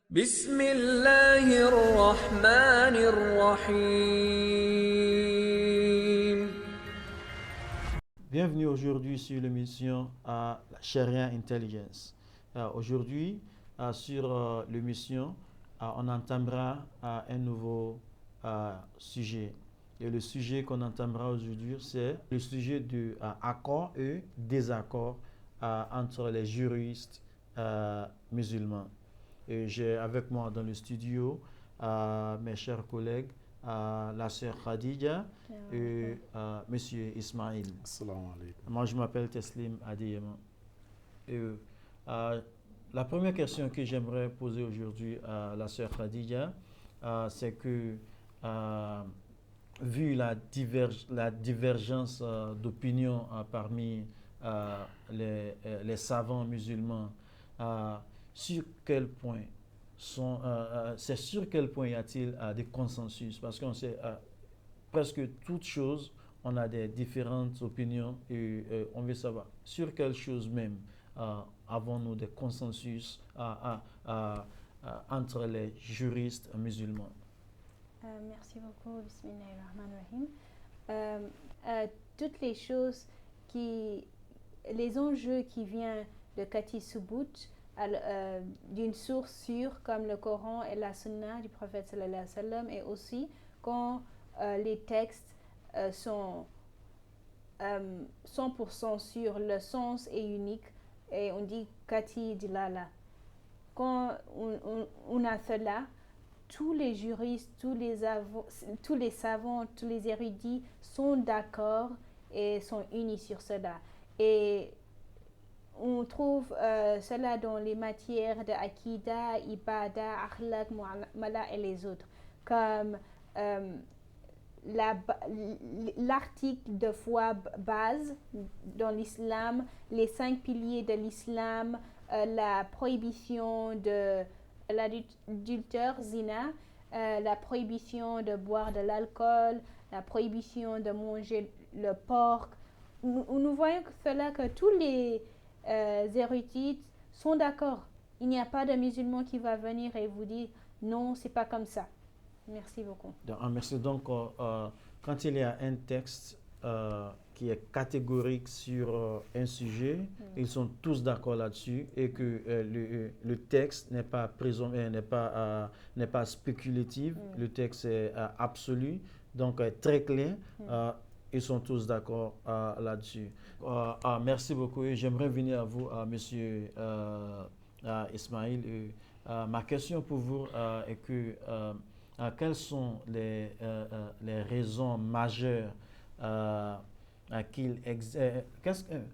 بسم الله الرحمن الرحيم. Bienvenue aujourd'hui sur l'émission Sharia Intelligence. Aujourd'hui, sur l'émission, on entamera un nouveau sujet. Et le sujet qu'on entamera aujourd'hui, c'est le sujet de accord et désaccord entre les juristes musulmans. Et j'ai avec moi dans le studio mes chers collègues, la sœur Khadija et monsieur Ismail. Assalamu alaikum. Moi, je m'appelle Teslim Adeyema. Et la première question que j'aimerais poser aujourd'hui à la sœur Khadija, c'est que, vu la divergence d'opinion parmi les savants musulmans, sur quel point c'est sur quel point y a-t-il des consensus? Parce qu'on sait presque toutes choses, on a des différentes opinions et on veut savoir sur quelle chose même avons-nous des consensus entre les juristes musulmans. Merci beaucoup, Bismillahirrahmanirrahim. Toutes les choses les enjeux qui viennent de Kati Subut, d'une source sûre comme le Coran et la Sunna du prophète sallallahu alayhi wa sallam, et aussi quand les textes sont 100% sûrs, le sens est unique et on dit Kati Dilala. Quand on a cela, tous les juristes, tous les savants, tous les érudits sont d'accord et sont unis sur cela. Et on trouve cela dans les matières de Akida, Ibada, Akhlaq, Muamala et les autres, comme l'article de foi base dans l'islam, les 5 piliers de l'islam, la prohibition de l'adultère, zina, la prohibition de boire de l'alcool, la prohibition de manger le porc. Nous voyons que tous les érudits sont d'accord. Il n'y a pas de musulman qui va venir et vous dire non, c'est pas comme ça. Merci beaucoup. Merci. Donc, quand il y a un texte qui est catégorique sur un sujet, ils sont tous d'accord là-dessus et que le texte n'est pas n'est pas spéculatif, le texte est absolu, donc très clair. Ils sont tous d'accord là-dessus. Merci beaucoup et j'aimerais venir à vous, monsieur Ismail. Ma question pour vous est que quelles sont les raisons majeures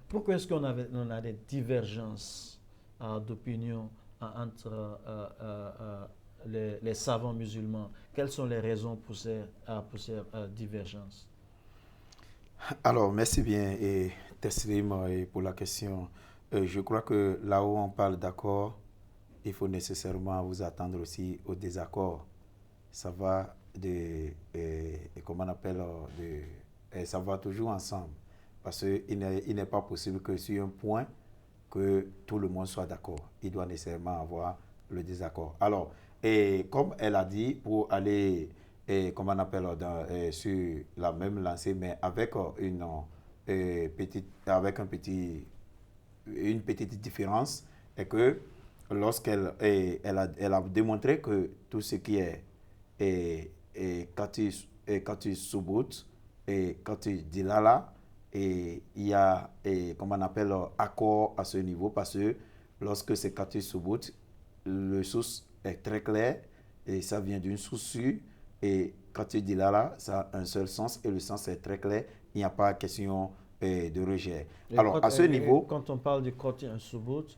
pourquoi est-ce qu'on a des divergences d'opinion entre les savants musulmans? Quelles sont les raisons pour ces divergences? Alors, merci bien et Teslim pour la question. Je crois que là où on parle d'accord, il faut nécessairement vous attendre aussi au désaccord. Ça va comment on appelle, ça va toujours ensemble. Parce qu'il n'est pas possible que sur un point, que tout le monde soit d'accord. Il doit nécessairement avoir le désaccord. Alors, et comme elle a dit, pour aller, comment on appelle, sur la même lancée, mais avec une petite différence, est que lorsqu'elle elle a démontré que tout ce qui est quand tu subut et quand tu dilala, et il y a comment on appelle accord à ce niveau, parce que lorsque c'est quand tu subut, le source est très clair et ça vient d'une source sûre, et quand tu dilala, ça a un seul sens et le sens est très clair, il n'y a pas question de rejet. Alors à ce niveau, quand on parle de Qati un subut,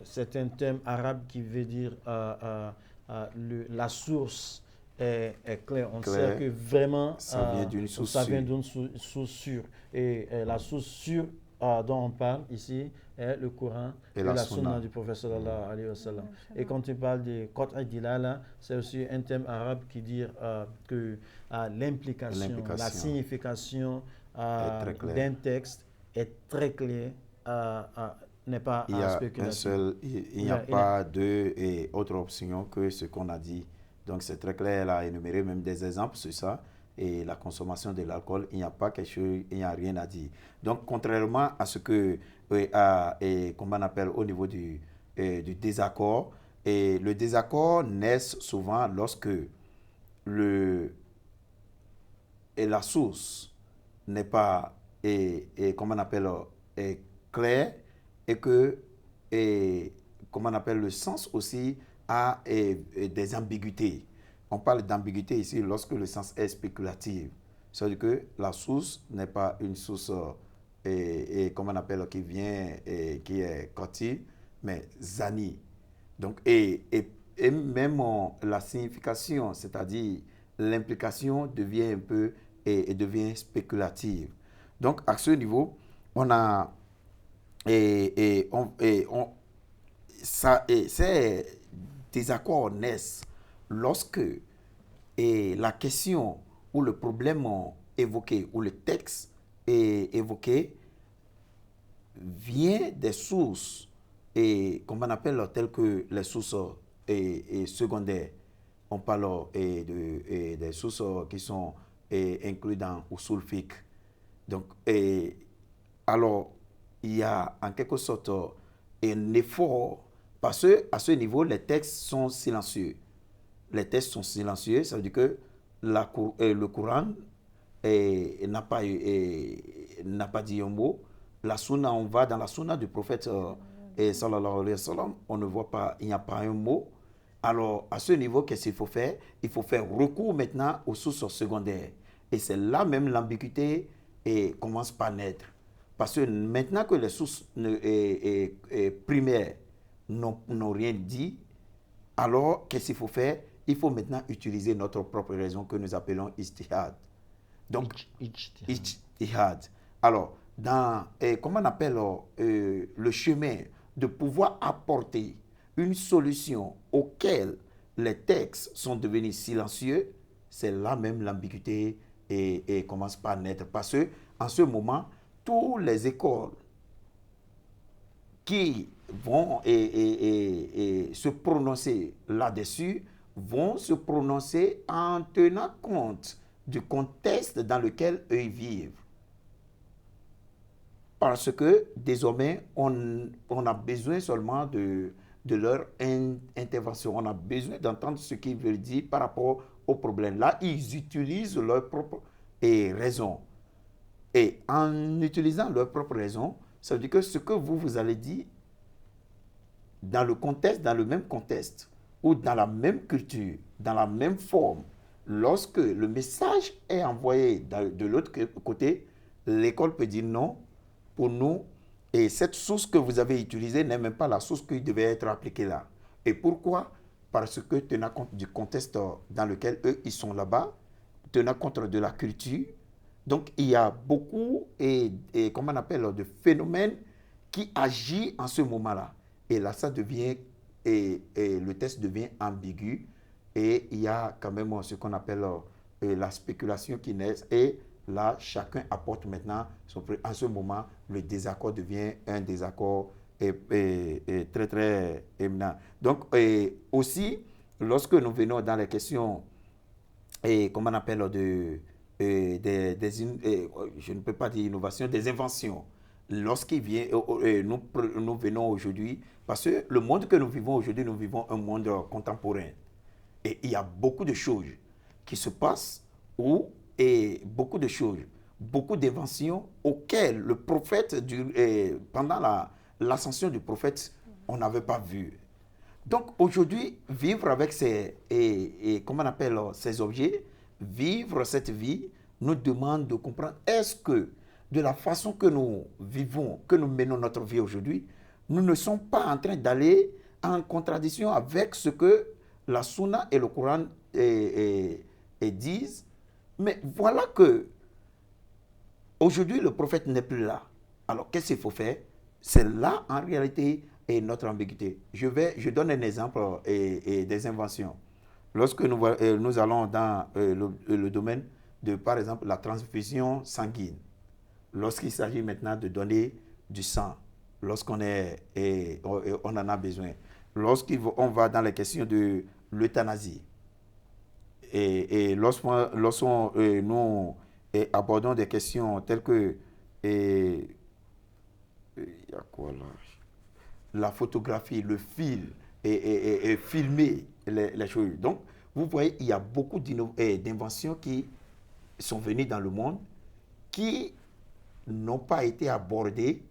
c'est un terme arabe qui veut dire la source est clair. On sait que vraiment ça vient d'une source sûre. Et la source sûre dont on parle ici est le Coran et la Sunna du prophète sallallahu alayhi wa sallam. Et quand on parle de Qat'a dilala, c'est aussi un terme arabe qui dit que l'implication, la signification d'un texte est très clair n'est pas Il y a spéculatif. il n'y a pas deux et autre option que ce qu'on a dit. Donc c'est très clair, elle a énuméré même des exemples sur ça. Et la consommation de l'alcool, il n'y a pas quelque chose, il n'y a rien à dire. Donc contrairement à ce que, comme on appelle au niveau du désaccord, et le désaccord naît souvent lorsque la source n'est pas, comment on appelle, claire, et que, comment on appelle, le sens aussi a des ambiguïtés. On parle d'ambiguïté ici lorsque le sens est spéculatif. C'est-à-dire que la source n'est pas une source, comment on appelle, qui vient, qui est cautive, mais zani. Donc, et même la signification, c'est-à-dire l'implication devient un peu et devient spéculative. Donc, à ce niveau, on a ces désaccords naissent lorsque la question ou le problème évoqué ou le texte évoqué vient des sources comment on appelle telles que les sources secondaires. On parle des sources qui sont incluses dans Usul Fiqh. Donc, alors, il y a en quelque sorte un effort, parce qu'à ce niveau, les textes sont silencieux. Les textes sont silencieux, ça veut dire que le Coran n'a pas dit un mot. La sunna, on va dans la sunna du prophète sallallahu alayhi wa sallam, on ne voit pas, il n'y a pas un mot. Alors, à ce niveau, qu'est-ce qu'il faut faire? Il faut faire recours maintenant aux sources secondaires. Et c'est là même l'ambiguïté commence par naître. Parce que maintenant que les sources primaires n'ont rien dit, alors qu'est-ce qu'il faut faire? Il faut maintenant utiliser notre propre raison que nous appelons ijtihad. Donc, ijtihad. Alors, comment on appelle le chemin de pouvoir apporter une solution auquel les textes sont devenus silencieux, c'est là même l'ambiguïté et commence par naître. Parce que en ce moment, toutes les écoles qui vont se prononcer là-dessus vont se prononcer en tenant compte du contexte dans lequel eux vivent. Parce que désormais, on a besoin seulement de leur intervention. On a besoin d'entendre ce qu'ils veulent dire par rapport au problème. Là, ils utilisent leur propre raison. Et en utilisant leur propre raison, ça veut dire que ce que vous allez dire, dans le même contexte, ou dans la même culture, dans la même forme, lorsque le message est envoyé de l'autre côté, l'école peut dire non, pour nous, et cette source que vous avez utilisée n'est même pas la source qui devait être appliquée là. Et pourquoi? Parce que tenant compte du contexte dans lequel eux, ils sont là-bas, tenant compte de la culture. Donc, il y a beaucoup, comment on appelle, de phénomènes qui agissent en ce moment-là. Et là, ça devient, le texte devient ambigu. Et il y a quand même ce qu'on appelle la spéculation qui naît. Et là, chacun apporte maintenant en ce moment, le désaccord devient un désaccord très, très éminent. Donc, aussi, lorsque nous venons dans les questions, comment on appelle, je ne peux pas dire innovation, des inventions. Lorsqu'il vient, nous venons aujourd'hui, parce que le monde que nous vivons aujourd'hui, nous vivons un monde contemporain. Et il y a beaucoup de choses qui se passent beaucoup de choses, beaucoup d'inventions auxquelles le prophète, pendant l'ascension du prophète, on n'avait pas vu. Donc aujourd'hui, vivre avec comment on appelle ces objets, vivre cette vie, nous demande de comprendre, est-ce que de la façon que nous vivons, que nous menons notre vie aujourd'hui, nous ne sommes pas en train d'aller en contradiction avec ce que la Sunna et le Coran disent. Mais voilà que aujourd'hui le prophète n'est plus là. Alors qu'est-ce qu'il faut faire? C'est là en réalité notre ambiguïté. Je donne un exemple des inventions. Lorsque nous allons dans le domaine de, par exemple, la transfusion sanguine, lorsqu'il s'agit maintenant de donner du sang, lorsqu'on on en a besoin. Lorsqu'on va dans les questions de l'euthanasie, et lorsqu'on nous abordons des questions telles que il y a quoi là? La photographie, le fil, et filmer les choses. Donc, vous voyez, il y a beaucoup d'inventions qui sont venues dans le monde qui n'ont pas été abordées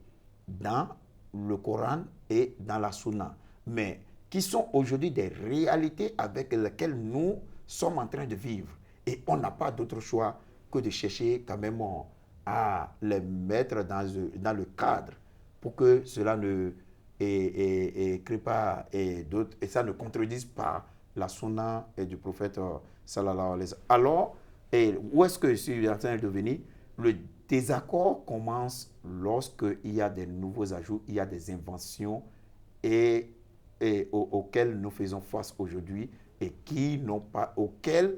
dans le Coran et dans la Sunna, mais qui sont aujourd'hui des réalités avec lesquelles nous sommes en train de vivre. Et on n'a pas d'autre choix que de chercher quand même à les mettre dans le cadre pour que cela ne crée pas et ça ne contredise pas la sunna du prophète sallallahu alayhi wa sallam. Alors, où est-ce que je suis en train de venir? Le désaccord commence lorsqu'il y a des nouveaux ajouts, il y a des inventions auxquelles nous faisons face aujourd'hui et auxquelles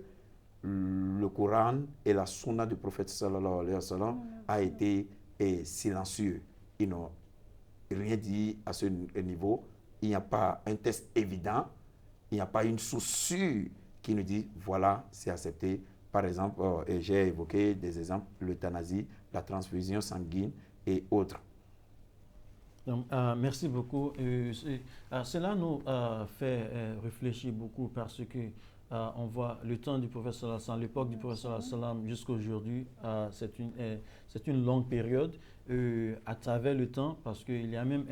le Coran et la sunna du prophète sallallahu alayhi wa sallam a été silencieux. Ils n'ont rien dit à ce niveau. Il n'y a pas un test évident, il n'y a pas une source sûre qui nous dit voilà, c'est accepté. Par exemple, j'ai évoqué des exemples, l'euthanasie, la transfusion sanguine et autres. Donc, merci beaucoup. Cela nous fait réfléchir beaucoup parce que on voit le temps du prophète sallallahu alayhi wa sallam, l'époque du prophète sallallahu alayhi wa sallam jusqu'à aujourd'hui, c'est une longue période à travers le temps, parce qu'il y a même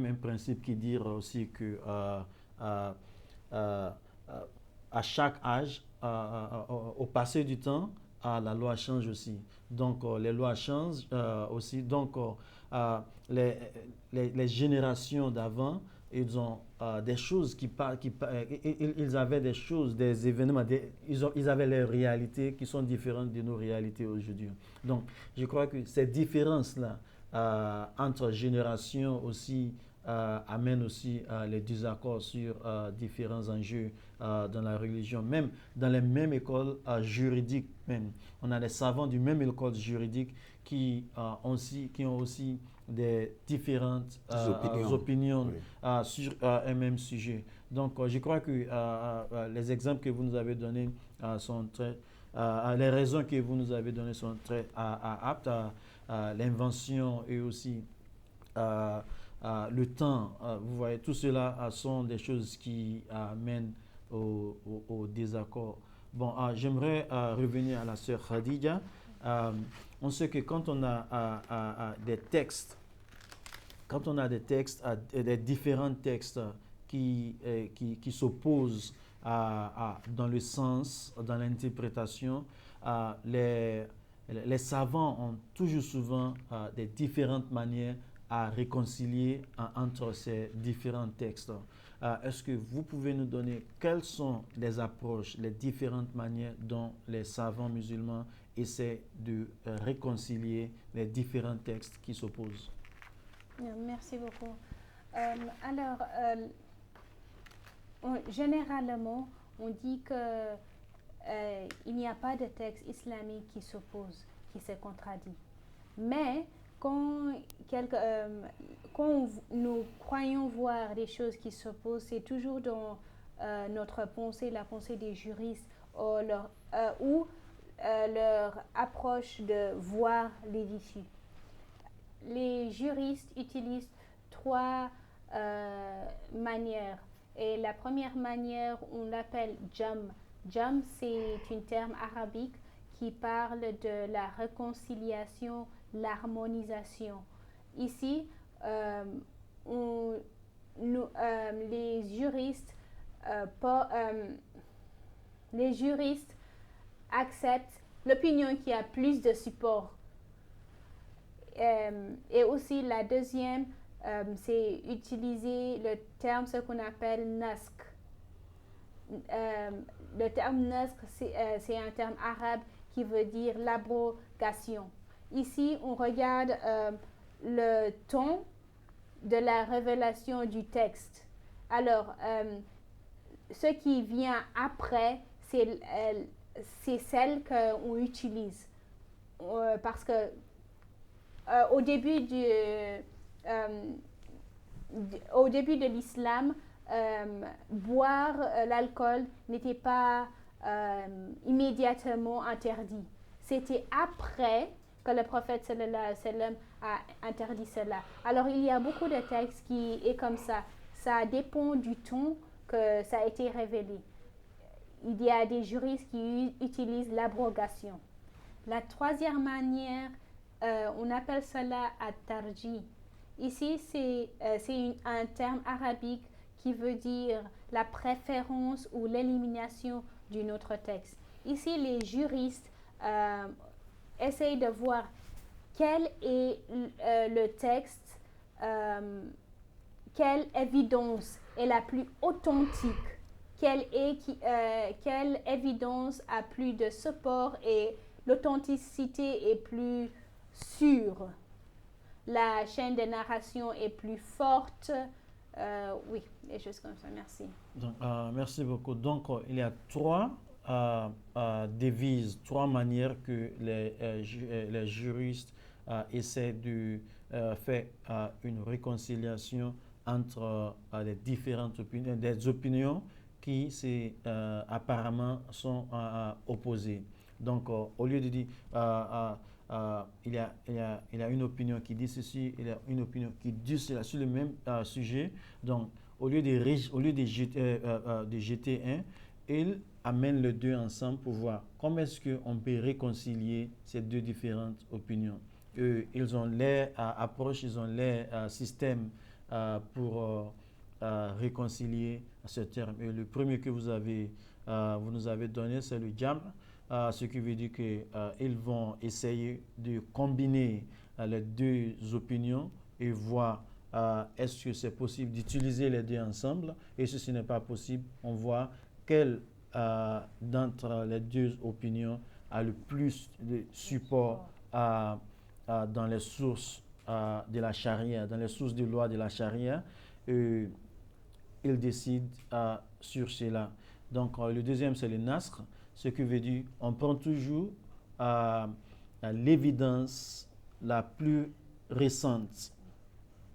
un principe qui dit aussi que à chaque âge, au passé du temps, la loi change aussi. Donc, les lois changent aussi. Donc, les générations d'avant, ils ont des choses ils avaient des choses, des événements, ils avaient les réalités qui sont différentes de nos réalités aujourd'hui. Donc, je crois que ces différences-là entre générations aussi amènent aussi les désaccords sur différents enjeux dans la religion, même dans les mêmes écoles juridiques. Même. On a des savants du même école juridique qui ont aussi des différentes opinions oui. Sur un même sujet. Donc, je crois que les exemples que vous nous avez donnés sont très... les raisons que vous nous avez données sont très aptes à l'invention et aussi le temps. Vous voyez, tout cela sont des choses qui mènent au désaccord. Bon, j'aimerais revenir à la sœur Khadija. On sait que quand on a des textes, des différents textes qui s'opposent dans le sens, dans l'interprétation, les savants ont toujours souvent des différentes manières à réconcilier entre ces différents textes. Est-ce que vous pouvez nous donner quelles sont les approches, les différentes manières dont les savants musulmans essaient de réconcilier les différents textes qui s'opposent? Merci beaucoup. Généralement, on dit que il n'y a pas de texte islamique qui s'oppose, qui se contradit. Mais quand nous croyons voir des choses qui s'opposent, c'est toujours dans notre pensée, la pensée des juristes, ou leur approche de voir les issues. Les juristes utilisent trois manières. Et la première manière, on l'appelle jam. Jam, c'est un terme arabique qui parle de la réconciliation, l'harmonisation. Ici, les juristes acceptent l'opinion qui a plus de support. Et aussi la deuxième, c'est utiliser le terme, ce qu'on appelle nasq. Le terme nasq, c'est un terme arabe qui veut dire l'abrogation. Ici, on regarde le ton de la révélation du texte. Alors, ce qui vient après, c'est celle qu'on utilise. Parce que au début au début de l'islam, boire l'alcool n'était pas immédiatement interdit. C'était après que le prophète sallallahu alayhi wa sallam a interdit cela. Alors il y a beaucoup de textes qui est comme ça. Ça dépend du temps que ça a été révélé. Il y a des juristes qui utilisent l'abrogation. La troisième manière, on appelle cela at-tarji. Ici, c'est un terme arabique qui veut dire la préférence ou l'élimination d'un autre texte. Ici, les juristes essayent de voir quel est le texte, quelle évidence est la plus authentique, quelle évidence a plus de support et l'authenticité est plus sûre. La chaîne de narration est plus forte. Oui, des choses comme ça. Merci. Donc, merci beaucoup. Donc, il y a trois devises, trois manières que les juristes essaient de faire une réconciliation entre les différentes opinions, des opinions qui apparemment sont opposées. Donc, au lieu de dire il y a une opinion qui dit ceci, il y a une opinion qui dit cela sur le même sujet. Donc, au lieu de jeter un, il amène les deux ensemble pour voir comment est-ce qu'on peut réconcilier ces deux différentes opinions. Ils ont leur approche, ils ont leur système pour réconcilier ce terme. Et le premier que vous nous avez donné, c'est le jam'. Ce qui veut dire qu'ils vont essayer de combiner les deux opinions et voir est-ce que c'est possible d'utiliser les deux ensemble. Et si ce n'est pas possible, on voit quelle d'entre les deux opinions a le plus de support dans les sources de la charia, dans les sources de loi de la charia. Ils décident sur cela. Donc le deuxième, c'est le nasr. Ce qui veut dire on prend toujours l'évidence la plus récente.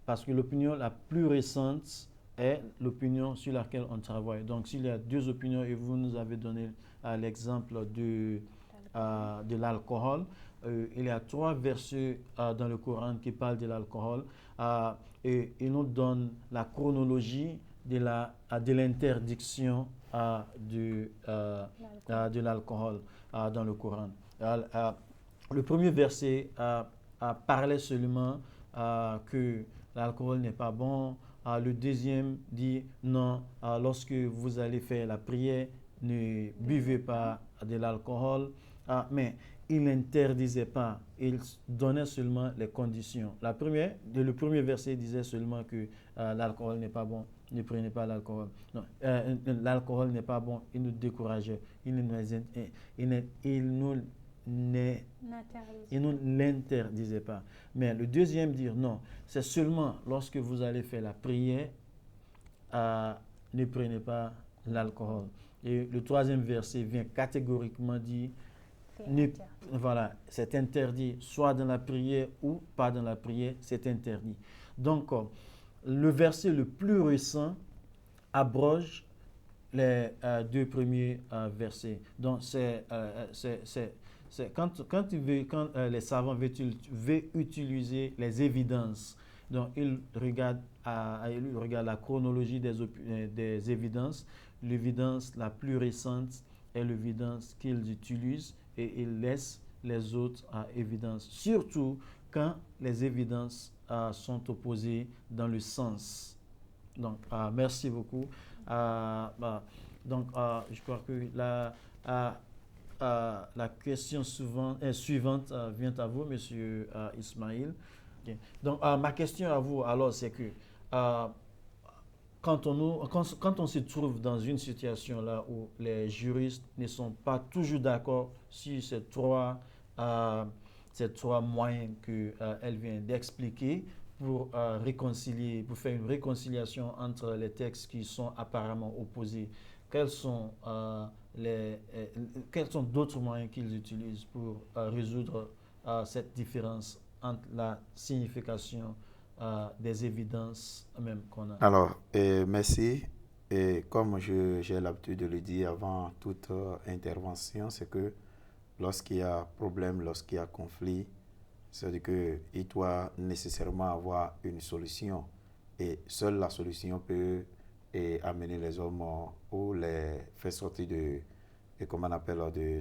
Parce que l'opinion la plus récente est l'opinion sur laquelle on travaille. Donc s'il y a deux opinions et vous nous avez donné l'exemple de l'alcool, il y a 3 versets dans le Coran qui parlent de l'alcool et ils nous donnent la chronologie de l'interdiction de l'alcool dans le Coran. Le premier verset parlait seulement que l'alcool n'est pas bon. Le deuxième dit non, lorsque vous allez faire la prière, ne buvez pas de l'alcool. Mais il n'interdisait pas, il donnait seulement les conditions. Le premier verset disait seulement que l'alcool n'est pas bon, ne prenez pas l'alcool. Non, l'alcool n'est pas bon, il nous décourageait, il nous l'interdisait pas. Mais le deuxième dit non, c'est seulement lorsque vous allez faire la prière, ne prenez pas l'alcool. Et le troisième verset vient catégoriquement dire voilà, c'est interdit, soit dans la prière ou pas dans la prière, c'est interdit. Donc, le verset le plus récent abroge les 2 premiers versets. Donc, quand les savants veulent utiliser les évidences, donc ils regardent la chronologie des évidences. L'évidence la plus récente est l'évidence qu'ils utilisent et ils laissent les autres évidences. Surtout quand les évidences sont opposées dans le sens. Donc, merci beaucoup. Donc, je crois que la question suivante vient à vous, Monsieur Ismail. Okay. Donc, ma question à vous, alors, c'est que quand on se trouve dans une situation là où les juristes ne sont pas toujours d'accord sur ces trois moyens qu'elle vient d'expliquer pour réconcilier, pour faire une réconciliation entre les textes qui sont apparemment opposés, quels sont d'autres moyens qu'ils utilisent pour résoudre cette différence entre la signification des évidences même qu'on a. Alors, merci. Et comme j'ai l'habitude de le dire avant toute intervention, c'est que lorsqu'il y a problème, lorsqu'il y a conflit, c'est-à-dire qu'il doit nécessairement avoir une solution. Et seule la solution peut amener les hommes ou les faire sortir comment on appelle, de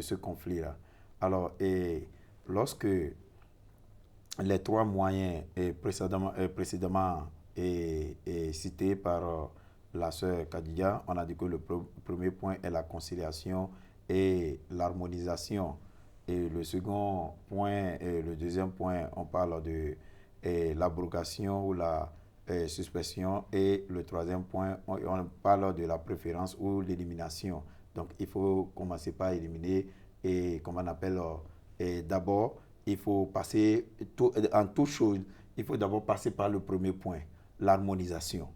ce conflit-là. Alors, et lorsque les trois moyens précédemment cités par la sœur Khadija, on a dit que le premier point est la conciliation et l'harmonisation. Et le second point, et le deuxième point, on parle de l'abrogation ou la suspension. Et le troisième point, on parle de la préférence ou l'élimination. Donc, il faut commencer par éliminer et, comme on appelle, d'abord, il faut passer, en toute chose, il faut d'abord passer par le premier point, l'harmonisation.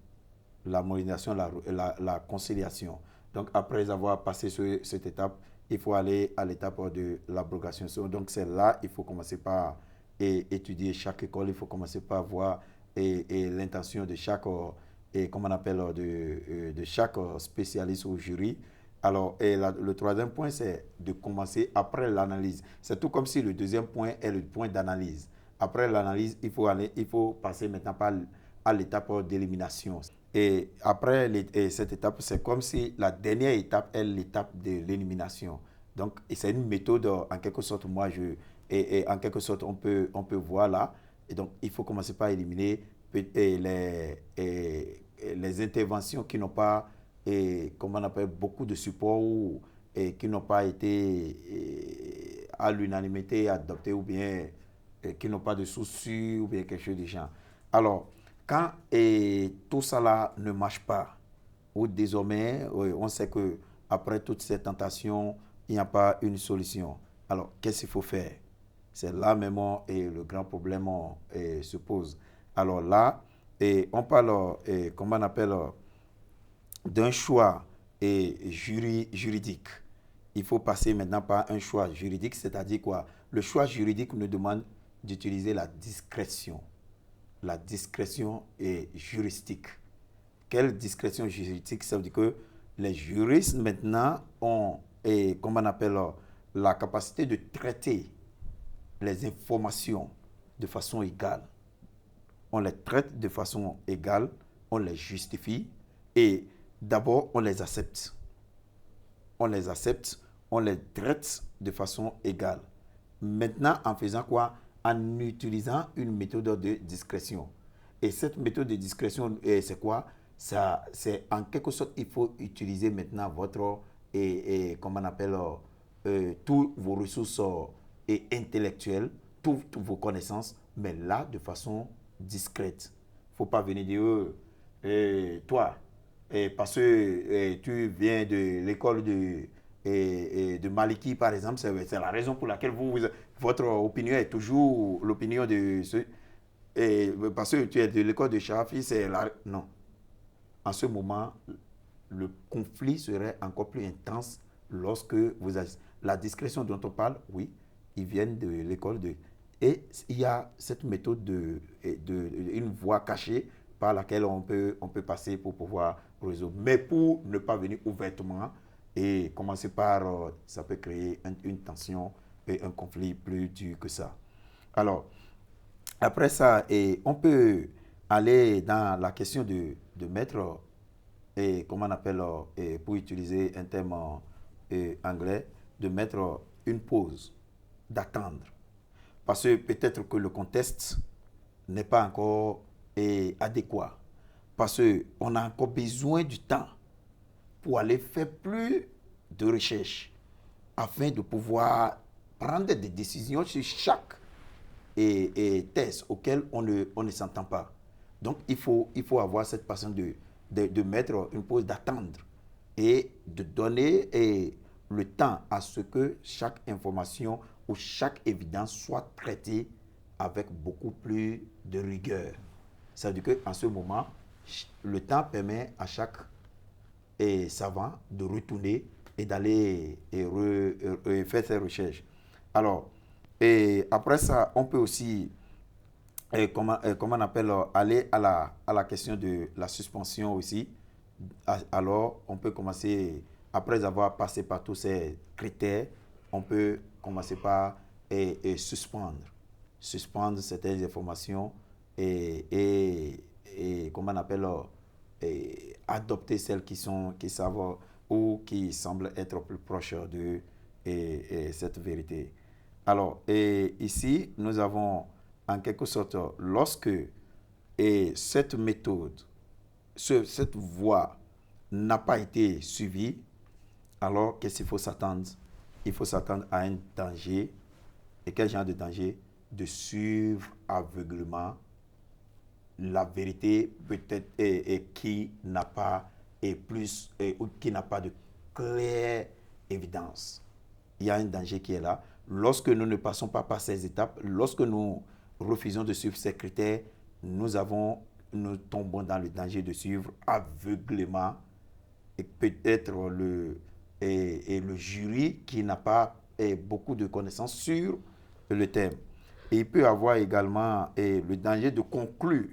L'harmonisation, la conciliation. Donc, après avoir passé cette étape, il faut aller à l'étape de l'abrogation. Donc, c'est là, il faut commencer par étudier chaque école, il faut commencer par voir l'intention de chaque, comment on appelle, de chaque spécialiste ou jury. Alors, le troisième point, c'est de commencer après l'analyse. C'est tout comme si le deuxième point est le point d'analyse. Après l'analyse, il faut passer maintenant à l'étape d'élimination. Et après cette étape, c'est comme si la dernière étape est l'étape de l'élimination. Donc, c'est une méthode, en quelque sorte, en quelque sorte, on peut voir là. Et donc, il faut commencer par éliminer les interventions qui n'ont pas, comment on appelle, beaucoup de support ou qui n'ont pas été à l'unanimité adoptées ou bien qui n'ont pas de soucis ou bien quelque chose de genre. Alors, quand tout ça là ne marche pas, ou désormais, on sait qu'après toutes ces tentations, il n'y a pas une solution. Alors, qu'est-ce qu'il faut faire? C'est là même le grand problème se pose. Alors là, on parle, comment on appelle, d'un choix juridique. Il faut passer maintenant par un choix juridique, c'est-à-dire quoi? Le choix juridique nous demande d'utiliser la discrétion. La discrétion est juristique. Quelle discrétion juridique? Ça veut dire que les juristes maintenant ont, comment on appelle, la capacité de traiter les informations de façon égale. On les traite de façon égale, on les justifie et d'abord on les accepte. On les accepte, on les traite de façon égale. Maintenant, en faisant quoi? En utilisant une méthode de discrétion. Et cette méthode de discrétion, c'est quoi? C'est en quelque sorte, il faut utiliser maintenant votre, comment on appelle, toutes vos ressources intellectuelles, toutes vos connaissances, mais là, de façon discrète. Il ne faut pas venir dire, toi, parce que tu viens de l'école de Maliki, par exemple, c'est la raison pour laquelle votre opinion est toujours l'opinion de ceux. Parce que tu es de l'école de Shafi, c'est la. Non. En ce moment, le conflit serait encore plus intense lorsque la discrétion dont on parle, oui, ils viennent de l'école de. Et il y a cette méthode une voie cachée par laquelle on peut passer pour pouvoir résoudre. Mais pour ne pas venir ouvertement et commencer par, ça peut créer une tension et un conflit plus dur que ça. Alors, après ça, on peut aller dans la question de mettre, comment on appelle, pour utiliser un terme anglais, de mettre une pause, d'attendre. Parce que peut-être que le contexte n'est pas encore adéquat. Parce qu'on a encore besoin du temps pour aller faire plus de recherches afin de pouvoir prendre des décisions sur chaque test auquel on ne s'entend pas. Donc, il faut avoir cette façon de mettre une pause, d'attendre et de donner le temps à ce que chaque information ou chaque évidence soit traitée avec beaucoup plus de rigueur. C'est-à-dire qu'en ce moment, le temps permet à chaque savant de retourner et d'aller faire ses recherches. Alors, après ça, on peut aussi comment on appelle, aller à la question de la suspension aussi. Alors, on peut commencer, après avoir passé par tous ces critères, on peut commencer par suspendre. Suspendre certaines informations et comment on appelle, adopter celles qui savent ou qui semblent être plus proches de cette vérité. Alors, ici, nous avons en quelque sorte, lorsque cette méthode, cette voie n'a pas été suivie, alors qu'est-ce qu'il faut s'attendre? Il faut s'attendre à un danger. Et quel genre de danger? De suivre aveuglément la vérité peut-être et qui n'a pas ou qui n'a pas de claire évidence. Il y a un danger qui est là. Lorsque nous ne passons pas par ces étapes, lorsque nous refusons de suivre ces critères, nous tombons dans le danger de suivre aveuglément et peut-être le jury qui n'a pas beaucoup de connaissances sur le thème. Et il peut y avoir également le danger de conclure.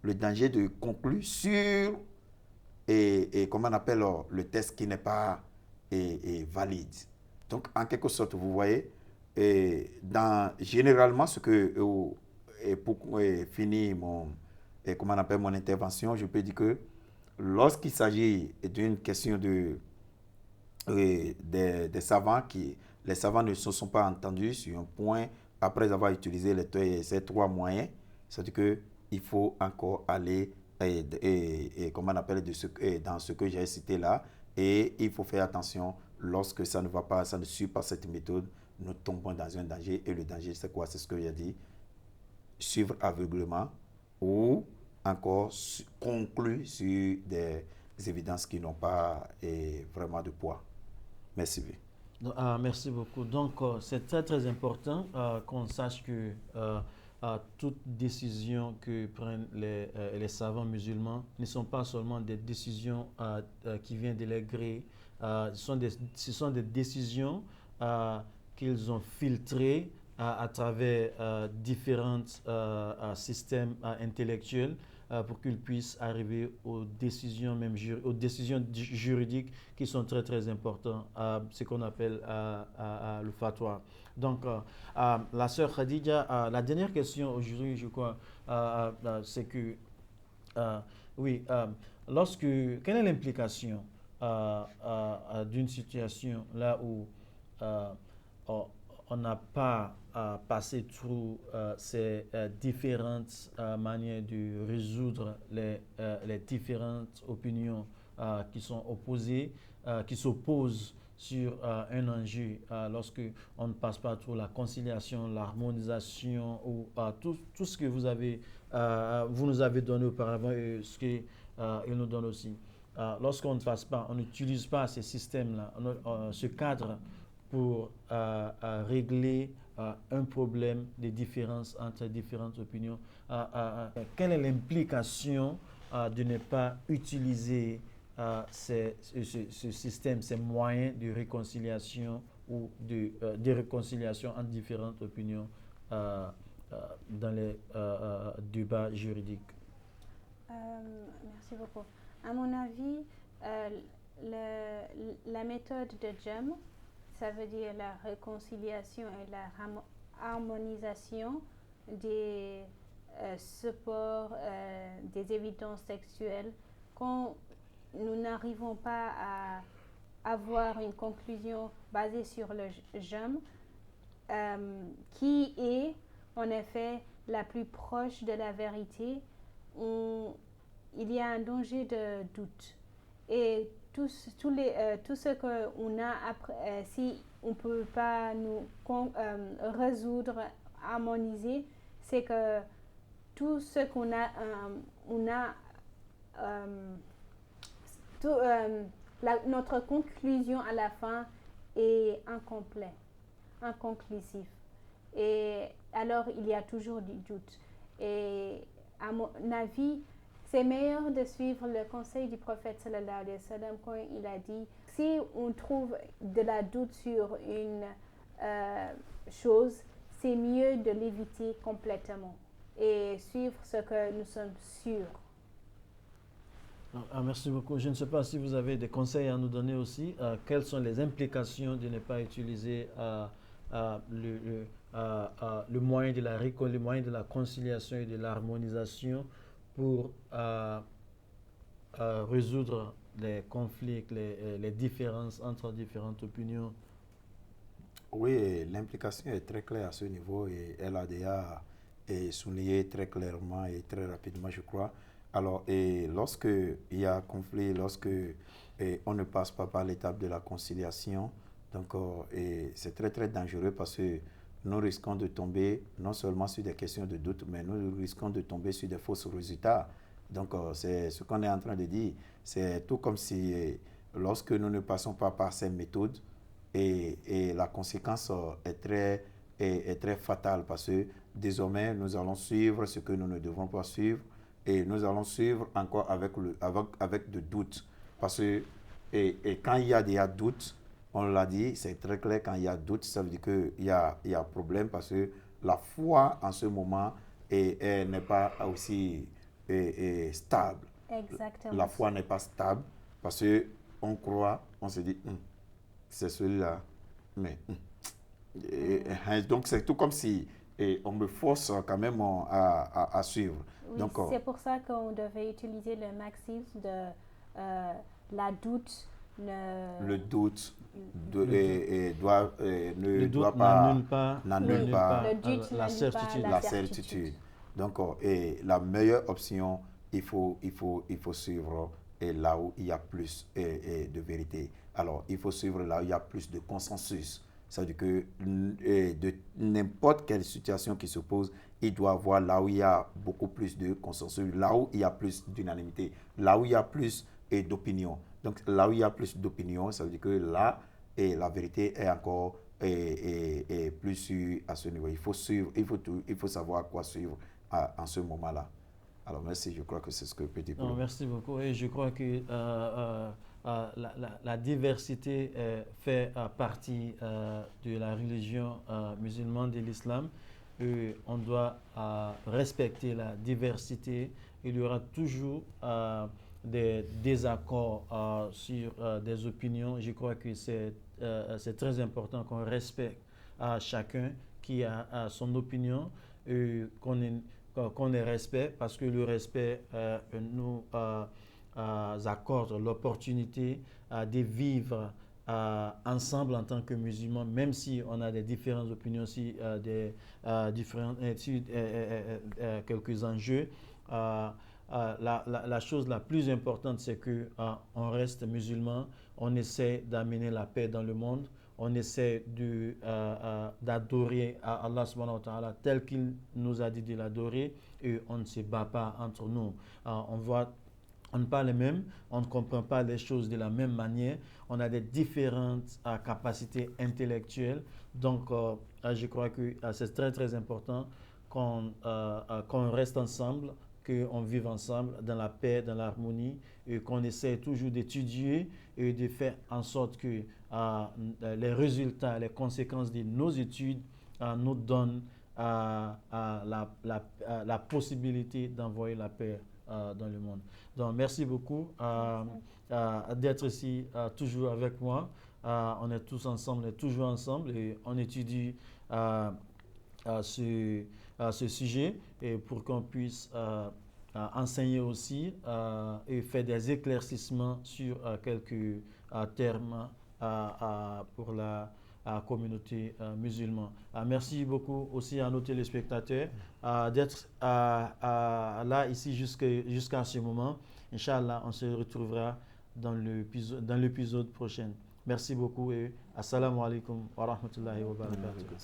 Le danger de conclure sur comment on appelle le test qui n'est pas valide. Donc, en quelque sorte, vous voyez, généralement, pour finir comment on appelle mon intervention, je peux dire que lorsqu'il s'agit d'une question des savants, les savants ne se sont pas entendus sur un point après avoir utilisé ces trois moyens, c'est-à-dire qu'il faut encore aller comment on appelle, dans ce que j'ai cité là, et il faut faire attention lorsque ça ne va pas, ça ne suit pas cette méthode, nous tombons dans un danger. Et le danger, c'est quoi? C'est ce que j'ai dit. Suivre aveuglément ou encore conclure sur des évidences qui n'ont pas vraiment de poids. Merci. Merci beaucoup. Donc, c'est très très important qu'on sache que toute décision que prennent les savants musulmans ne sont pas seulement des décisions qui viennent de leur gré. Ce sont des décisions qu'ils ont filtrées à travers différents systèmes intellectuels pour qu'ils puissent arriver aux décisions, aux décisions juridiques qui sont très très importantes, ce qu'on appelle le fatwa. Donc, la sœur Khadija, la dernière question aujourd'hui, je crois, c'est que, oui, quelle est l'implication d'une situation là où on n'a pas passé through ces différentes manières de résoudre les différentes opinions qui sont opposées, qui s'opposent sur un enjeu lorsque on ne passe pas through la conciliation, l'harmonisation ou tout ce que vous nous avez donné auparavant et ce qu'il nous donne aussi. Lorsqu'on ne passe pas, on n'utilise pas ces systèmes-là, ce cadre pour régler un problème des différences entre différentes opinions. Quelle est l'implication de ne pas utiliser ce système, ces moyens de réconciliation ou de réconciliation entre différentes opinions dans les débats juridiques? Merci beaucoup. À mon avis, la méthode de Jem, ça veut dire la réconciliation et la harmonisation des supports, des évidences textuelles. Quand nous n'arrivons pas à avoir une conclusion basée sur le Jem, qui est en effet la plus proche de la vérité, il y a un danger de doute. Et tout ce qu'on a après, si on ne peut pas nous résoudre, harmoniser, c'est que tout ce qu'on a, notre conclusion à la fin est inconclusif. Et alors, il y a toujours du doute. Et à mon avis, c'est meilleur de suivre le conseil du prophète sallallahu alayhi wa sallam quand il a dit, si on trouve de la doute sur une chose, c'est mieux de l'éviter complètement. et suivre ce que nous sommes sûrs. Merci beaucoup. Je ne sais pas si vous avez des conseils à nous donner aussi. Quelles sont les implications de ne pas utiliser le moyen de le moyen de la conciliation et de l'harmonisation pour résoudre les conflits, les différences entre différentes opinions? Oui, l'implication est très claire à ce niveau et elle a déjà souligné très clairement et très rapidement, je crois. Alors, lorsque il y a conflit, lorsque on ne passe pas par l'étape de la conciliation, donc c'est très très dangereux parce que nous risquons de tomber non seulement sur des questions de doute, mais nous risquons de tomber sur des fausses résultats. Donc, c'est ce qu'on est en train de dire. C'est tout comme si lorsque nous ne passons pas par ces méthodes, et la conséquence est très fatale parce que désormais, nous allons suivre ce que nous ne devons pas suivre et nous allons suivre encore avec de doutes. Parce que quand il y a des doutes, on l'a dit, c'est très clair, quand il y a doute, ça veut dire qu'il y a problème parce que la foi en ce moment n'est pas aussi stable. Exactement. La foi n'est pas stable parce qu'on croit, on se dit, c'est celui-là. Mais donc c'est tout comme si on me force quand même à suivre. Oui, Donc, c'est pour ça qu'on devait utiliser le maxime de la doute. le doute Le doit doute pas n'annule pas le doute la n'annule pas certitude. la certitude. Donc, la meilleure option, il faut suivre là où il y a plus de vérité. Alors, il faut suivre là où il y a plus de consensus. C'est-à-dire que de n'importe quelle situation qui se pose, il doit avoir là où il y a beaucoup plus de consensus, là où il y a plus d'unanimité, là où il y a plus d'opinion. Donc, là où il y a plus d'opinion, ça veut dire que là, la vérité est encore plus sûre à ce niveau. Il faut suivre, il faut savoir quoi suivre en ce moment-là. Alors, merci, je crois que c'est ce que je peux dire. Merci beaucoup. Et je crois que la diversité fait partie de la religion musulmane de l'islam. On doit respecter la diversité. Il y aura toujours des désaccords sur des opinions. Je crois que c'est très important qu'on respecte chacun qui a son opinion, qu'on les respecte, parce que le respect nous accorde l'opportunité de vivre ensemble en tant que musulmans, même si on a des différentes opinions, si quelques enjeux. La chose la plus importante, c'est qu'on reste musulman, on essaie d'amener la paix dans le monde, on essaie d'adorer Allah subhanahu wa ta'ala tel qu'il nous a dit de l'adorer, et on ne se bat pas entre nous. On ne parle même, on ne comprend pas les choses de la même manière, on a des différentes capacités intellectuelles. Donc, je crois que c'est très très important qu'on reste ensemble, qu'on vive ensemble dans la paix, dans l'harmonie, et qu'on essaie toujours d'étudier et de faire en sorte que les résultats, les conséquences de nos études nous donnent la possibilité d'envoyer la paix dans le monde. Donc, merci beaucoup d'être ici toujours avec moi. On est tous ensemble, on est toujours ensemble et on étudie ce sujet, et pour qu'on puisse enseigner aussi et faire des éclaircissements sur quelques termes pour la communauté musulmane. Merci beaucoup aussi à nos téléspectateurs d'être là ici jusqu'à ce moment. Inch'Allah, on se retrouvera dans l'épisode prochain. Merci beaucoup et assalamu alaikum wa rahmatullahi wa barakatuh.